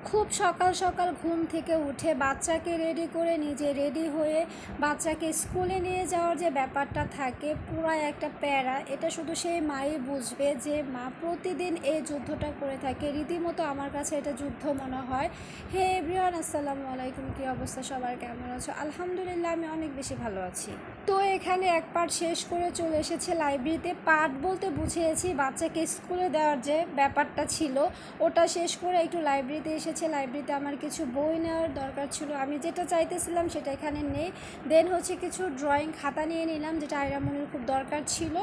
খুব সকাল সকাল ঘুম থেকে উঠে বাচ্চাকে রেডি করে নিজে রেডি হয়ে বাচ্চাকে স্কুলে নিয়ে যাওয়ার যে ব্যাপারটা থাকে পুরাই একটা প্যারা। এটা শুধু সেই মাই বুঝবে যে মা প্রতিদিন এই যুদ্ধটা করে থাকে। রীতিমতো আমার কাছে এটা যুদ্ধ মনে হয়। হে এভরিওয়ান, আসসালামু আলাইকুম। কী অবস্থা সবার, কেমন আছো? আলহামদুলিল্লাহ, আমি অনেক বেশি ভালো আছি। তো এখানে এক পার্ট শেষ করে চলে এসেছে লাইব্রেরিতে। পার্ট বলতে বুঝিয়েছি বাচ্চাকে স্কুলে দেওয়ার যে ব্যাপারটা ছিল ওটা শেষ করে একটু লাইব্রেরিতে এসেছে। লাইব্রেরিতে আমার কিছু বই নেওয়ার দরকার ছিল, আমি যেটা চাইতেছিলাম সেটা এখানে নেই। দেন হচ্ছে কিছু ড্রয়িং খাতা নিয়ে নিলাম, যেটা আয়রামনির খুব দরকার ছিল,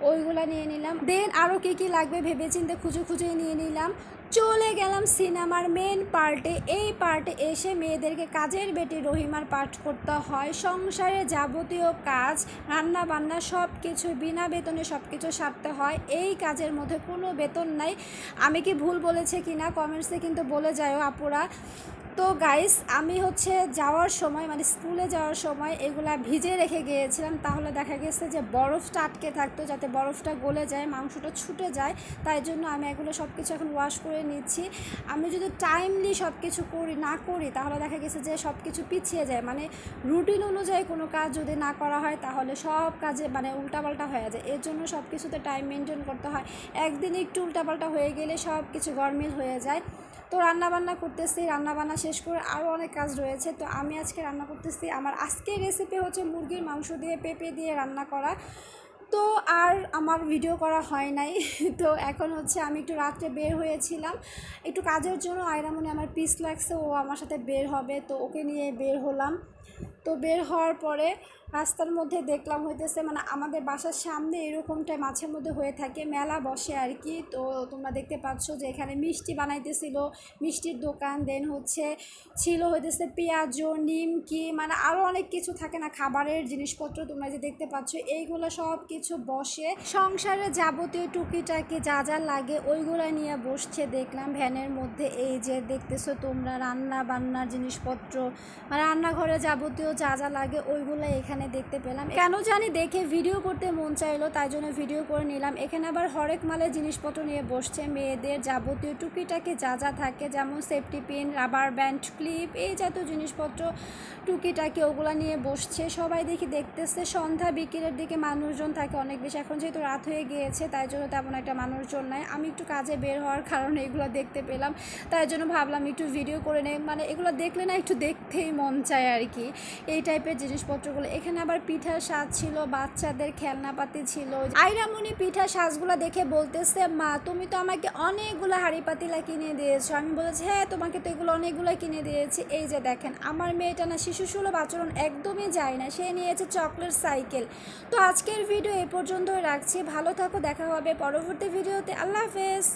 ওইগুলা নিয়ে নিলাম। দেন আরও কী লাগবে ভেবেচিন্তে খুঁজে নিয়ে নিলাম। চলে গেলাম সিনেমার মেন পার্টে। এই পার্টে এসে মেয়েদেরকে কাজের বেটি রহিমার পাঠ করতে হয়। সংসারে যাবতীয় কাজ, রান্না বান্না সব কিছু বিনা বেতনে সব কিছু সারতে হয়। এই কাজের মধ্যে কোনো বেতন নাই। আমি কি ভুল বলেছে কি না কমেন্টসে কিন্তু বলে যাও আপুরা। তো গাইস, আমি হচ্ছে যাওয়ার সময় মানে স্কুলে যাওয়ার সময় এগুলা ভিজে রেখে গিয়েছিলাম, তাহলে দেখা গেছে যে বরফটা আটকে থাকতো, যাতে বরফটা গলে যায়, মাংসটা ছুটে যায়। তাই জন্য আমি এগুলো সব কিছু এখন ওয়াশ করে নিচ্ছি। আমি যদি টাইমলি সব কিছু না করি তাহলে দেখা গেছে যে সব কিছু পিছিয়ে যায়। মানে রুটিন অনুযায়ী কোনো কাজ যদি না করা হয় তাহলে সব কাজে মানে উল্টাপাল্টা হয়ে যায়। এর জন্য সব কিছুতে টাইম মেনটেন করতে হয়। একদিন একটু উল্টাপাল্টা হয়ে গেলে সব কিছু গরমিল হয়ে যায়। তো রান্নাবান্না করতেছি, রান্নাবান্না শেষ করে আরও অনেক কাজ রয়েছে। তো আমি আজকে রান্না করতেছি, আমার আজকের রেসিপি হচ্ছে মুরগির মাংস দিয়ে পেঁপে দিয়ে রান্না করা। তো আর আমার ভিডিও করা হয় নাই। তো এখন হচ্ছে আমি একটু রাত্রে বের হয়েছিলাম একটু কাজের জন্য। আয়রামনি আমার পিস লাগছে, ও আমার সাথে বের হবে, তো ওকে নিয়ে বের হলাম। তো বের হওয়ার পরে রাস্তার মধ্যে দেখলাম হইতেছে মানে আমাদের বাসার সামনে এরকমটা মাঝে মধ্যে হয়ে থাকে, মেলা বসে আর কি। তো তোমরা দেখতে পাচ্ছ যে এখানে মিষ্টি বানাইতেছিল, মিষ্টির দোকান। দেন হচ্ছে ছিল হইতেছে পেঁয়াজু, নিমকি, মানে আরও অনেক কিছু থাকে না খাবারের জিনিসপত্র, তোমরা যে দেখতে পাচ্ছ এইগুলো সব কিছু বসে। সংসারে যাবতীয় টুকিটাকি যা যা লাগে ওইগুলো নিয়ে বসছে দেখলাম ভ্যানের মধ্যে। এই যে দেখতেছো তোমরা রান্না বান্নার জিনিসপত্র, মানে রান্নাঘরে যাবতীয় যা যা লাগে ওইগুলো এখানে দেখতে পেলাম। কেন জানি দেখে ভিডিও করতে মন চাইলো, তাই জন্য ভিডিও করে নিলাম। এখানে আবার হরেক মালের জিনিসপত্র নিয়ে বসছে, মেয়েদের যাবতীয় টুকিটাকি যা যা থাকে, যেমন safety pin, rubber band, clip, এই জাতীয় জিনিসপত্র টুকিটাকি ওগুলা নিয়ে বসছে। সবাই দেখতেছে। সন্ধ্যা বিকেলের দিকে মানুষজন থাকে অনেক বেশি। এখন যেহেতু রাত হয়ে গিয়েছে তাই জন্য তেমন একটা মানুষজন নাই। আমি একটু কাজে বের হওয়ার কারণে এগুলো দেখতে পেলাম, তাই জন্য ভাবলাম একটু ভিডিও করে নেই। মানে এগুলো দেখলে না একটু দেখতেই মন চায় আর কি, এই টাইপের জিনিসপত্রগুলো। এখানে আবার পিঠার সাজ ছিল, বাচ্চাদের খেলনাপাতি ছিল। আইরামনি পিঠার সাজগুলো দেখে বলতেছে, মা তুমি তো আমাকে অনেকগুলো হাঁড়ি পাতিলা কিনে দিয়েছো। আমি বলেছি হ্যাঁ, তোমাকে তো এগুলো অনেকগুলো কিনে দিয়েছি। এই যে দেখেন, আমার মেয়েটা না শিশুসুলভ আচরণ একদমই যায় না, সে নিয়েছে চকলেট সাইকেল। তো আজকের ভিডিও এই পর্যন্তই রাখছি। ভালো থাকো, দেখা হবে পরবর্তী ভিডিওতে। আল্লাহ হাফেজ।